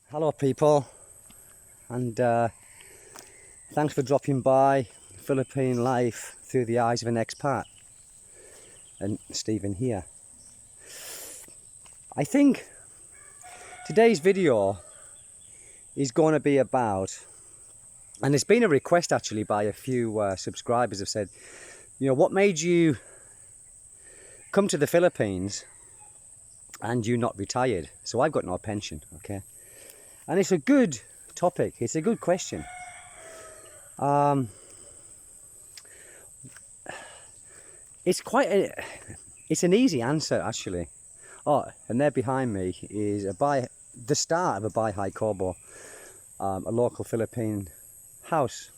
Hello people, and thanks for dropping by. Philippine life through the eyes of an expat, and Stephen here. I think today's video is going to be about, and it's been a request actually by a few subscribers have said, what made you come to the Philippines and you not retired? So I've got no pension, okay? And it's a good topic, it's a good question. It's an easy answer actually. Oh, and there behind me is the start of a Bahay Kubo, a local Philippine house,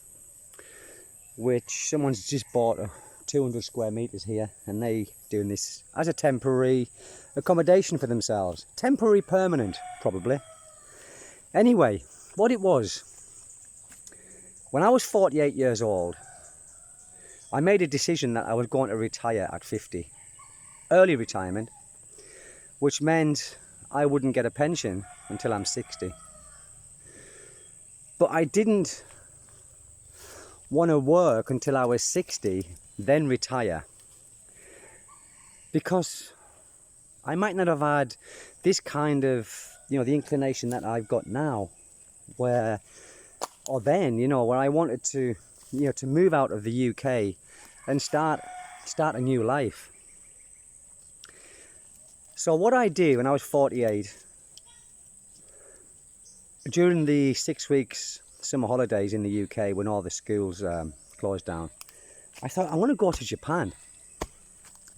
which someone's just bought 200 square meters here, and they doing this as a temporary accommodation for themselves. Temporary, permanent, probably. Anyway, what it was, when I was 48 years old, I made a decision that I was going to retire at 50. Early retirement, which meant I wouldn't get a pension until I'm 60. But I didn't want to work until I was 60, then retire. Because I might not have had this kind of, the inclination that I've got now, where I wanted to, to move out of the UK and start a new life. So what I did when I was 48, during the 6 weeks summer holidays in the UK when all the schools closed down, I thought I want to go to Japan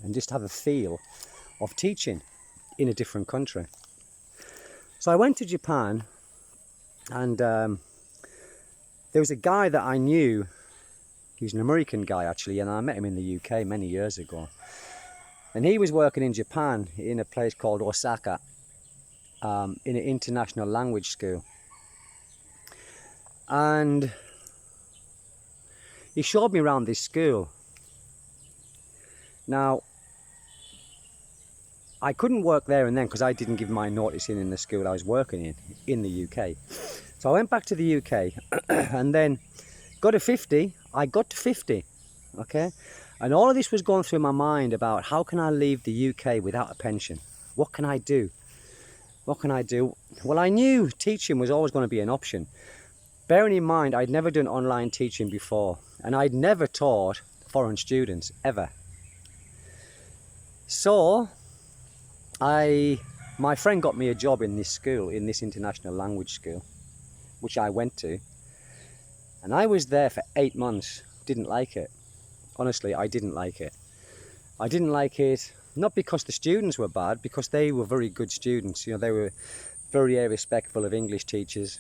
and just have a feel of teaching in a different country. So I went to Japan, and there was a guy that I knew. He was an American guy actually, and I met him in the UK many years ago. And he was working in Japan in a place called Osaka, in an international language school. And he showed me around this school. Now, I couldn't work there and then because I didn't give my notice in the school I was working in the UK. So I went back to the UK and then got to 50. I got to 50, okay? And all of this was going through my mind about how can I leave the UK without a pension? What can I do? What can I do? Well, I knew teaching was always going to be an option. Bearing in mind, I'd never done online teaching before, and I'd never taught foreign students, ever. So, my friend got me a job in this school, in this international language school, which I went to. And I was there for 8 months, didn't like it. Honestly, I didn't like it. I didn't like it, not because the students were bad, because they were very good students. They were very respectful of English teachers.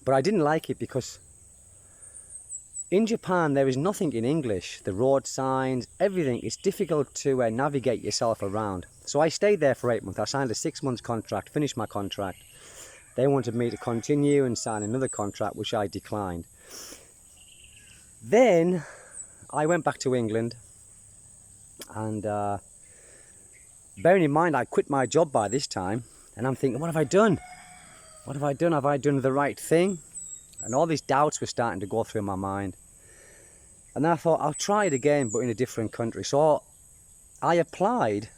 But I didn't like it because in Japan, there is nothing in English. The road signs, everything. It's difficult to navigate yourself around. So I stayed there for 8 months. I signed a 6-month contract, finished my contract. They wanted me to continue and sign another contract, which I declined. Then I went back to England, and bearing in mind I quit my job by this time, and I'm thinking, what have I done? What have I done? Have I done the right thing? And all these doubts were starting to go through my mind. And then I thought, I'll try it again, but in a different country. So I applied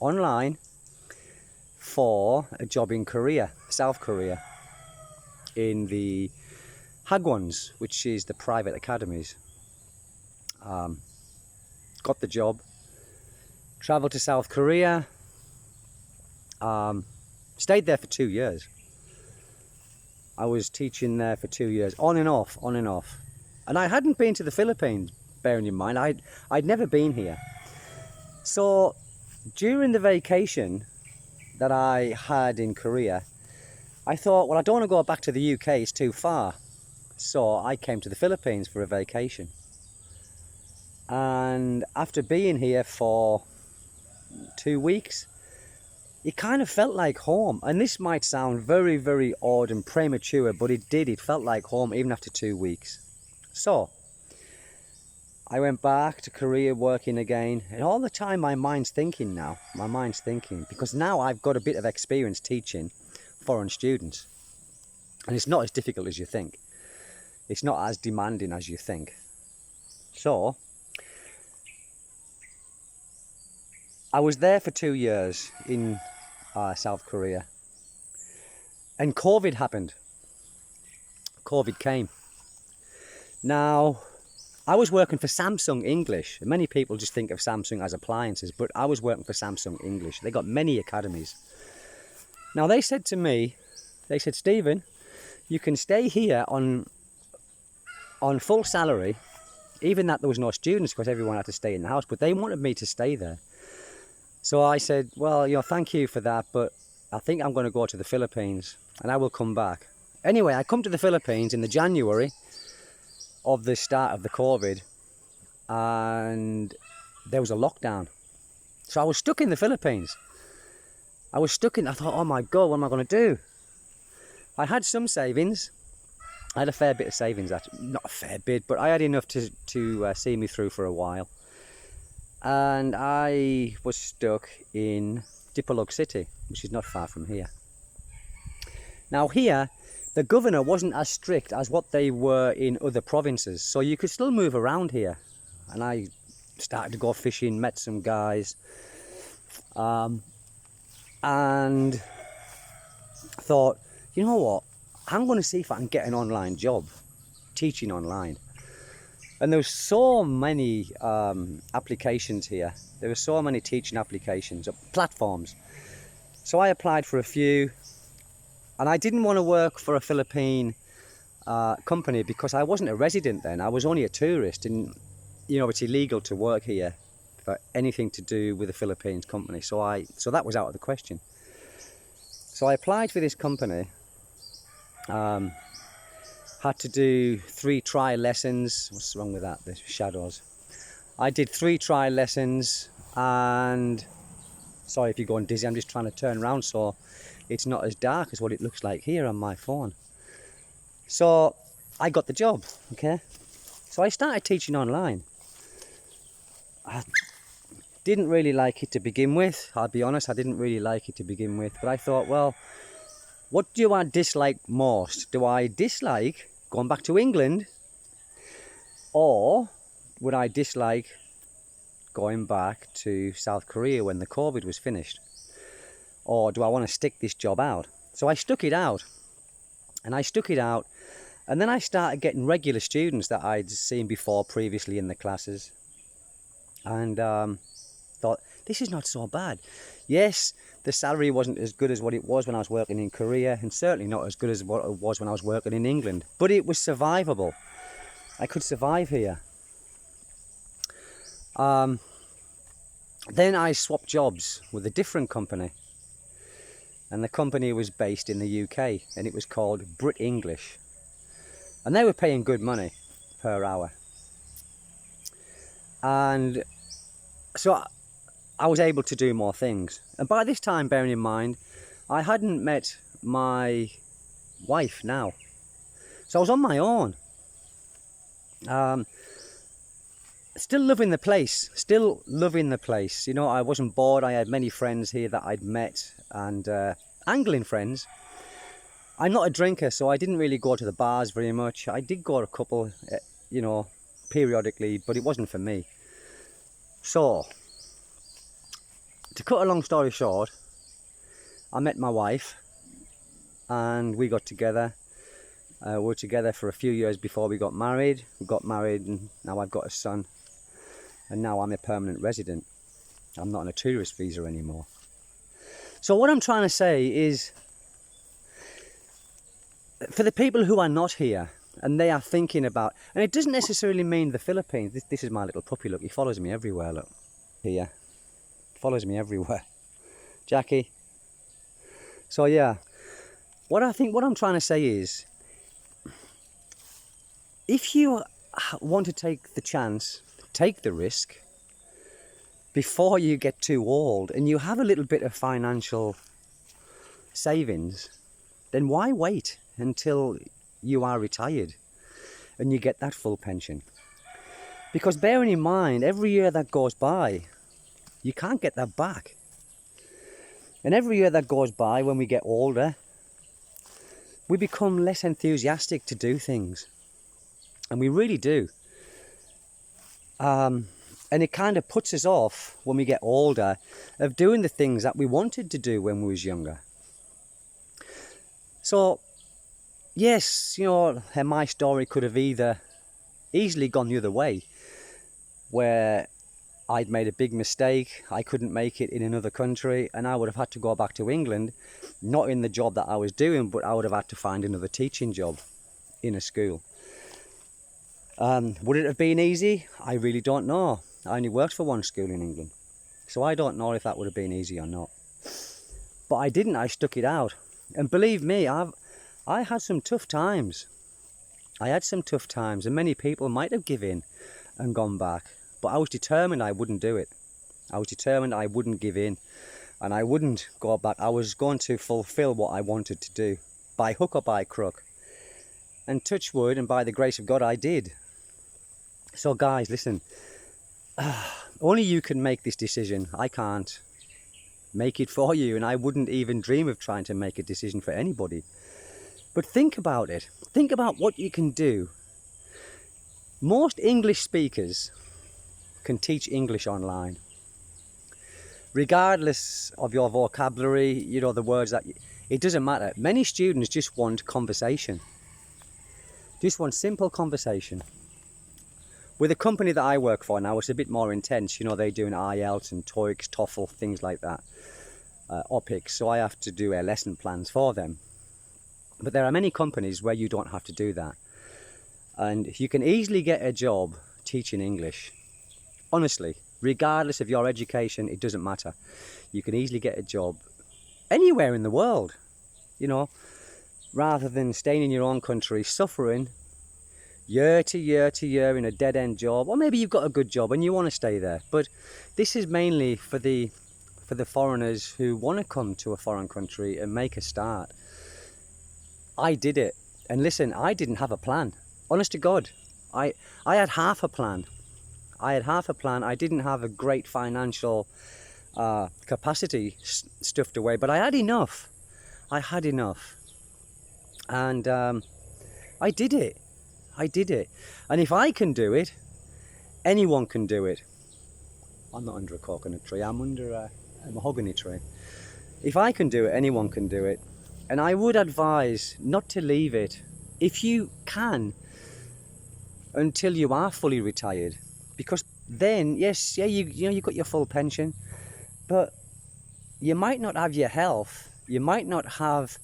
online for a job in Korea, South Korea, in the Hagwons, which is the private academies. Got the job, travelled to South Korea, stayed there for 2 years. I was teaching there for 2 years, on and off. And I hadn't been to the Philippines, bearing in mind, I'd never been here. So during the vacation that I had in Korea, I thought, well, I don't want to go back to the UK, it's too far. So I came to the Philippines for a vacation. And after being here for 2 weeks, it kind of felt like home. And this might sound very, very odd and premature, but it did. It felt like home even after 2 weeks. So I went back to Korea working again, and all the time my mind's thinking now. My mind's thinking, because now I've got a bit of experience teaching foreign students. And it's not as difficult as you think. It's not as demanding as you think. So I was there for 2 years in South Korea, and COVID happened. COVID came. Now, I was working for Samsung English. Many people just think of Samsung as appliances, but I was working for Samsung English. They got many academies. Now, they said to me, they said, Stephen, you can stay here on full salary, even that there was no students because everyone had to stay in the house, but they wanted me to stay there. So I said, well, thank you for that, but I think I'm going to go to the Philippines and I will come back. Anyway, I come to the Philippines in the January of the start of the COVID, and there was a lockdown. So I was stuck in the Philippines. I thought, oh my God, what am I going to do? I had some savings. I had a fair bit of savings, actually. Not a fair bit, but I had enough to see me through for a while. And I was stuck in Dipolog City, which is not far from here. Now here, the governor wasn't as strict as what they were in other provinces, so you could still move around here. And I started to go fishing, met some guys, and thought, you know what, I'm going to see if I can get an online job, teaching online. And there were so many applications here. There were so many teaching applications, platforms. So I applied for a few. And I didn't want to work for a Philippine company because I wasn't a resident then. I was only a tourist, and it's illegal to work here for anything to do with a Philippines company. So that was out of the question. So I applied for this company. Had to do 3 trial lessons. What's wrong with that? The shadows. I did 3 trial lessons, and sorry if you're going dizzy. I'm just trying to turn around so it's not as dark as what it looks like here on my phone. So I got the job, okay? So I started teaching online. I didn't really like it to begin with. I'll be honest, I didn't really like it to begin with. But I thought, well, what do I dislike most? Do I dislike going back to England? Or would I dislike going back to South Korea when the COVID was finished? Or do I want to stick this job out? So I stuck it out. And then I started getting regular students that I'd seen before previously in the classes. And thought, this is not so bad. Yes, the salary wasn't as good as what it was when I was working in Korea, and certainly not as good as what it was when I was working in England. But it was survivable. I could survive here. Then I swapped jobs with a different company. And the company was based in the UK, and it was called Brit English. And they were paying good money per hour. And so I was able to do more things. And by this time, bearing in mind, I hadn't met my wife now. So I was on my own. Still loving the place. I wasn't bored. I had many friends here that I'd met, and angling friends. I'm not a drinker, so I didn't really go to the bars very much. I did go to a couple, periodically, but it wasn't for me. So, to cut a long story short, I met my wife and we got together. We were together for a few years before we got married. We got married and now I've got a son. And now I'm a permanent resident. I'm not on a tourist visa anymore. So what I'm trying to say is, for the people who are not here and they are thinking about, and it doesn't necessarily mean the Philippines. This is my little puppy, look, he follows me everywhere, look. Here, follows me everywhere. Jackie. So yeah, what I'm trying to say is, if you want to take the chance, take the risk, before you get too old and you have a little bit of financial savings, then why wait until you are retired and you get that full pension? Because bearing in mind, every year that goes by, you can't get that back. And every year that goes by, when we get older, we become less enthusiastic to do things. And we really do. And it kind of puts us off when we get older of doing the things that we wanted to do when we was younger. So, yes, my story could have either easily gone the other way, where I'd made a big mistake, I couldn't make it in another country, and I would have had to go back to England, not in the job that I was doing, but I would have had to find another teaching job in a school. Would it have been easy? I really don't know. I only worked for one school in England, so I don't know if that would have been easy or not. But I didn't, I stuck it out. And believe me, I had some tough times. I had some tough times, and many people might have given in and gone back. But I was determined I wouldn't do it. I was determined I wouldn't give in, and I wouldn't go back. I was going to fulfill what I wanted to do, by hook or by crook. And touch wood, and by the grace of God, I did. So guys, listen, only you can make this decision. I can't make it for you, and I wouldn't even dream of trying to make a decision for anybody. But think about it. Think about what you can do. Most English speakers can teach English online. Regardless of your vocabulary, the words it doesn't matter. Many students just want conversation. Just want simple conversation. With the company that I work for now, it's a bit more intense. They're doing IELTS and TOEICs, TOEFL, things like that. OPICs, so I have to do lesson plans for them. But there are many companies where you don't have to do that. And you can easily get a job teaching English. Honestly, regardless of your education, it doesn't matter. You can easily get a job anywhere in the world, rather than staying in your own country, suffering year to year to year in a dead-end job. Or maybe you've got a good job and you want to stay there. But this is mainly for the foreigners who want to come to a foreign country and make a start. I did it. And listen, I didn't have a plan. Honest to God, I had half a plan. I didn't have a great financial capacity stuffed away, but I had enough. And I did it. And if I can do it, anyone can do it. I'm not under a coconut tree, I'm under a mahogany tree. If I can do it, anyone can do it. And I would advise not to leave it, if you can, until you are fully retired. Because then, yes, you got your full pension, but you might not have your health. You might not have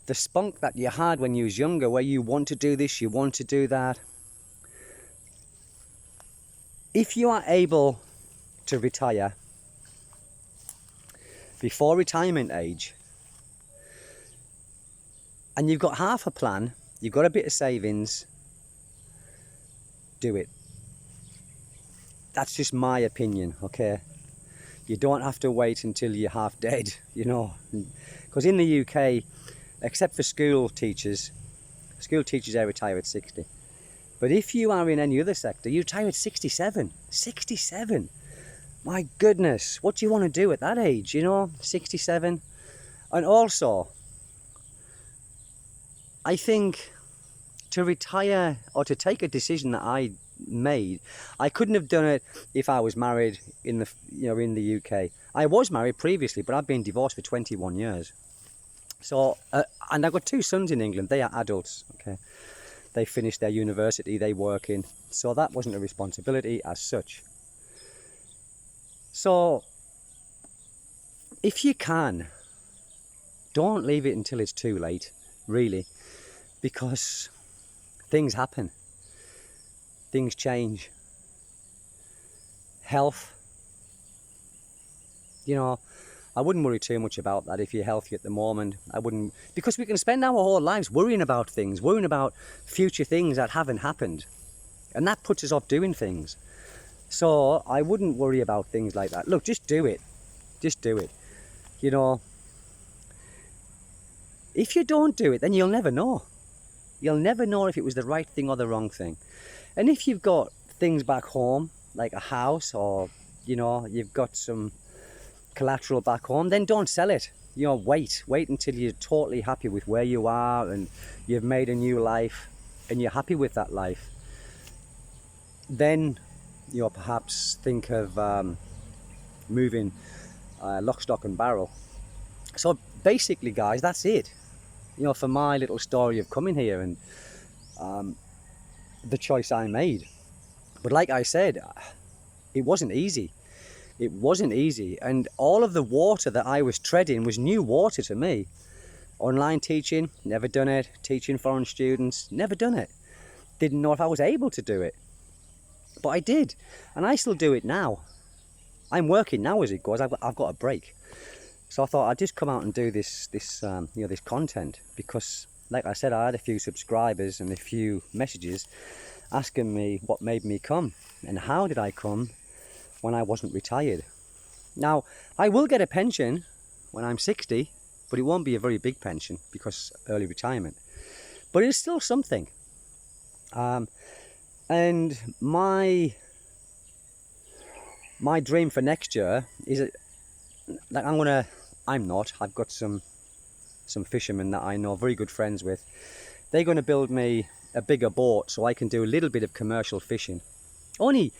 the spunk that you had when you was younger, where you want to do this, you want to do that. If you are able to retire before retirement age, and you've got half a plan, you've got a bit of savings, do it. That's just my opinion, okay? You don't have to wait until you're half dead, because in the UK, except for school teachers they retire at 60. But if you are in any other sector, you retire at 67. 67! My goodness, what do you want to do at that age, 67? And also, I think to retire or to take a decision that I made, I couldn't have done it if I was married in the UK. I was married previously, but I've been divorced for 21 years. So, and I've got 2 sons in England. They are adults, okay? They finished their university, they work in. So that wasn't a responsibility as such. So, if you can, don't leave it until it's too late, really. Because things happen. Things change. Health. I wouldn't worry too much about that if you're healthy at the moment. I wouldn't, because we can spend our whole lives worrying about things, worrying about future things that haven't happened. And that puts us off doing things. So I wouldn't worry about things like that. Look, just do it. Just do it. If you don't do it, then you'll never know. You'll never know if it was the right thing or the wrong thing. And if you've got things back home, like a house, or, you've got some collateral back home, then don't sell it. You know, wait until you're totally happy with where you are and you've made a new life and you're happy with that life. Then, you know, perhaps think of moving lock, stock and barrel. So basically, guys, that's it. You know, for my little story of coming here and the choice I made. But like I said, it wasn't easy. It wasn't easy, and all of the water that I was treading was new water to me. Online teaching, never done it. Teaching foreign students, never done it. Didn't know if I was able to do it, but I did, and I still do it now. I'm working now as it goes. I've got a break, so I thought I'd just come out and do this you know, this content, because, like I said, I had a few subscribers and a few messages asking me what made me come and how did I come when I wasn't retired. Now, I will get a pension when I'm 60, but it won't be a very big pension because early retirement. But it's still something. And my dream for next year is that I've got some fishermen that I know, very good friends with. They're going to build me a bigger boat so I can do a little bit of commercial fishing. Only,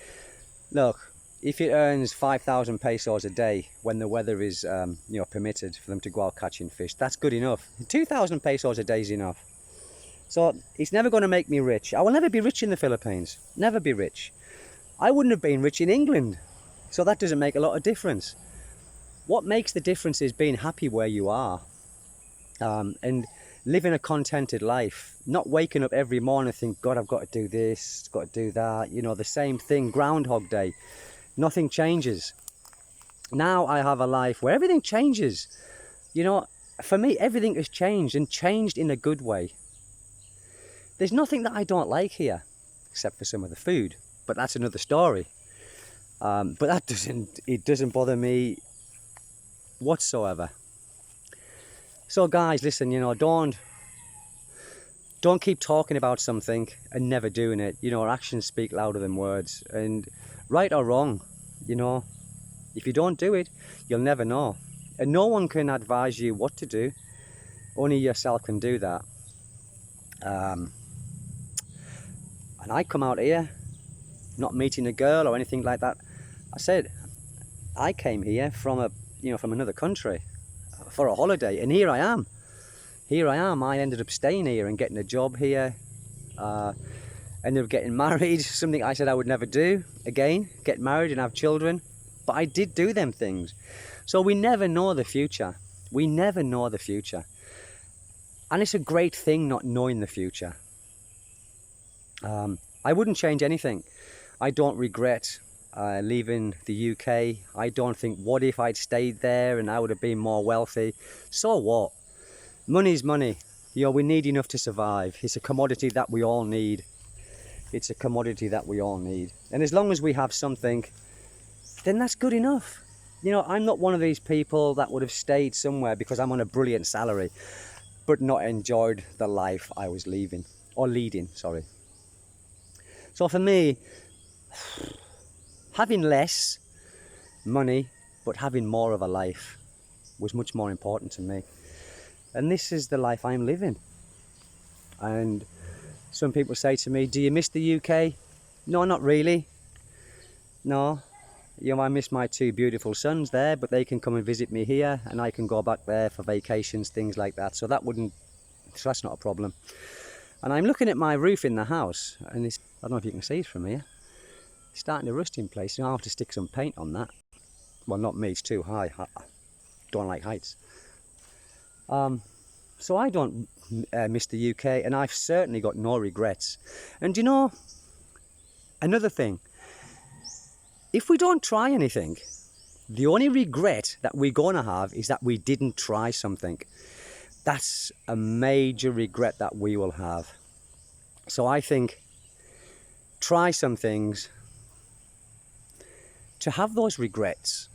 look, if it earns 5,000 pesos a day when the weather is you know, permitted for them to go out catching fish, that's good enough. 2,000 pesos a day is enough. So it's never going to make me rich. I will never be rich in the Philippines. Never be rich. I wouldn't have been rich in England. So that doesn't make a lot of difference. What makes the difference is being happy where you are. And living a contented life. Not waking up every morning and think, God, I've got to do this, got to do that. You know, the same thing, Groundhog Day. Nothing changes. Now I have a life where everything changes. You know, for me, everything has changed, and changed in a good way. There's nothing that I don't like here, except for some of the food, but that's another story. But it doesn't bother me whatsoever. So guys, listen, you know, don't keep talking about something and never doing it. You know, our actions speak louder than words. And right or wrong, you know, if you don't do it, you'll never know. And no one can advise you what to do. Only yourself can do that. And I come out here, not meeting a girl or anything like that. I said, I came here from from another country for a holiday, and here I am. I ended up staying here and getting a job here. Ended up getting married, something I said I would never do again, get married and have children. But I did do them things. So we never know the future. We never know the future. And it's a great thing not knowing the future. I wouldn't change anything. I don't regret leaving the UK. I don't think, what if I'd stayed there and I would have been more wealthy? So what? Money's money. You know, we need enough to survive. It's a commodity that we all need. It's a commodity that we all need. And as long as we have something, then that's good enough. You know, I'm not one of these people that would have stayed somewhere because I'm on a brilliant salary, but not enjoyed the life I was leading. So for me, having less money, but having more of a life was much more important to me. And this is the life I'm living. And some people say to me, do you miss the UK? No, not really. No. You know, I miss my two beautiful sons there, but they can come and visit me here and I can go back there for vacations, things like that. So that's not a problem. And I'm looking at my roof in the house, and I don't know if you can see it from here. It's starting to rust in place. You know, I'll have to stick some paint on that. Well, not me, it's too high. I don't like heights. So I don't miss the UK, and I've certainly got no regrets. And you know, another thing, if we don't try anything, the only regret that we're going to have is that we didn't try something. That's a major regret that we will have. So I think, try some things to have those regrets.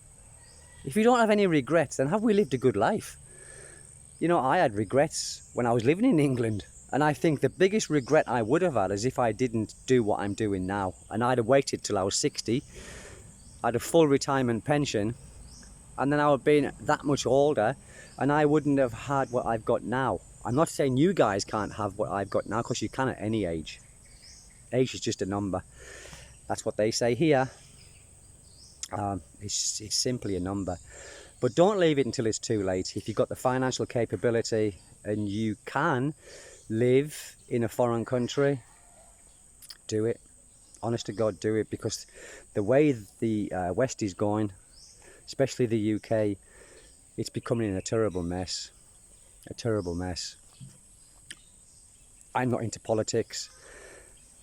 If you don't have any regrets, then have we lived a good life? You know, I had regrets when I was living in England, and I think the biggest regret I would have had is if I didn't do what I'm doing now, and I'd have waited till I was 60, I'd have full retirement pension, and then I would have been that much older, and I wouldn't have had what I've got now. I'm not saying you guys can't have what I've got now, because you can at any age. Age is just a number. That's what they say here. It's simply a number. But don't leave it until it's too late. If you've got the financial capability and you can live in a foreign country, do it. Honest to God, do it, because the way the West is going, especially the UK, it's becoming a terrible mess. A terrible mess. I'm not into politics,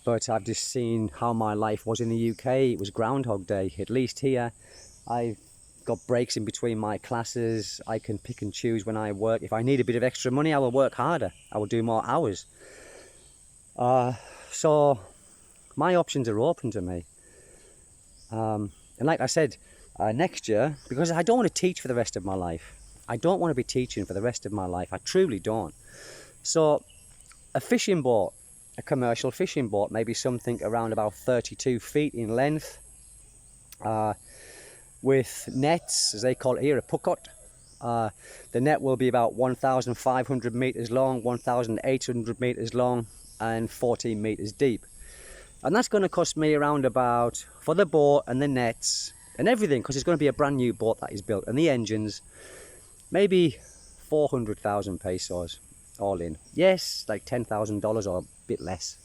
but I've just seen how my life was in the UK. It was Groundhog Day. At least here, I've got breaks in between my classes. I can pick and choose when I work. If I need a bit of extra money, I will work harder. I will do more hours. So my options are open to me. And like I said, next year, because I don't want to teach for the rest of my life. I don't want to be teaching for the rest of my life. I truly don't. So a fishing boat, a commercial fishing boat, maybe something around about 32 feet in length, with nets, as they call it here, a pukot. The net will be about 1,500 meters long, 1,800 meters long, and 14 meters deep. And that's going to cost me around about, for the boat and the nets and everything, because it's going to be a brand new boat that is built, and the engines, maybe 400,000 pesos all in. Yes, like $10,000 or a bit less.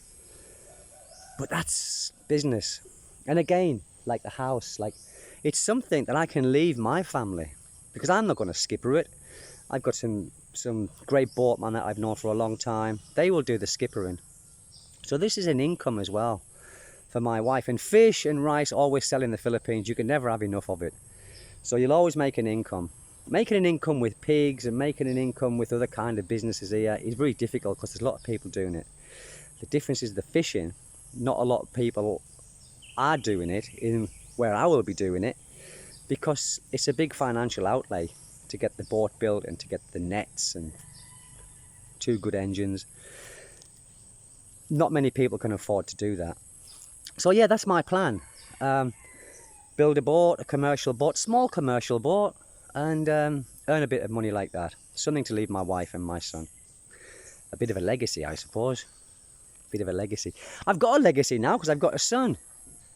But that's business. And again, like the house, like it's something that I can leave my family, because I'm not going to skipper it. I've got some great boatmen that I've known for a long time. They will do the skippering. So this is an income as well for my wife. And fish and rice always sell in the Philippines. You can never have enough of it. So you'll always make an income. Making an income with pigs and making an income with other kind of businesses here is very difficult, because there's a lot of people doing it. The difference is the fishing. Not a lot of people are doing it in where I will be doing it, because it's a big financial outlay to get the boat built and to get the nets and 2 good engines. Not many people can afford to do that. So yeah, that's my plan. Build a boat, a commercial boat, small commercial boat, and earn a bit of money like that. Something to leave my wife and my son. A bit of a legacy, I suppose. A bit of a legacy. I've got a legacy now, because I've got a son,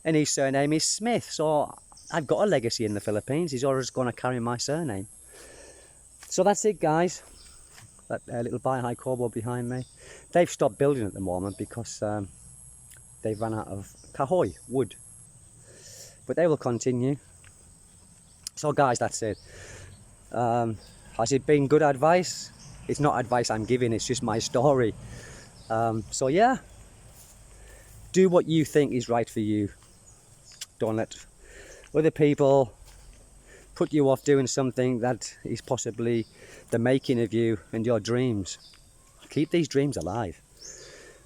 and his surname is Smith. So I've got a legacy in the Philippines. He's always going to carry my surname. So that's it, guys. That little Bahay Kobo behind me. They've stopped building at the moment because they've run out of kahoy, wood. But they will continue. So guys, that's it. Has it been good advice? It's not advice I'm giving, it's just my story. So yeah, do what you think is right for you. Don't let other people put you off doing something that is possibly the making of you and your dreams. Keep these dreams alive.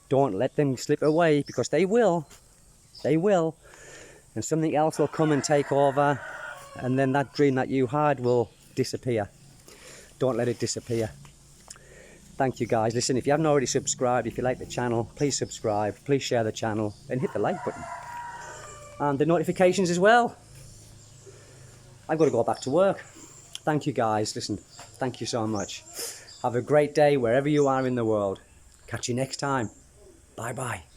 Don't let them slip away, because they will. They will. And something else will come and take over, and then that dream that you had will disappear. Don't let it disappear. Thank you, guys. Listen, if you haven't already subscribed, if you like the channel, please subscribe, please share the channel, and hit the like button. And the notifications as well. I've got to go back to work. Thank you, guys. Listen, thank you so much. Have a great day wherever you are in the world. Catch you next time. Bye-bye.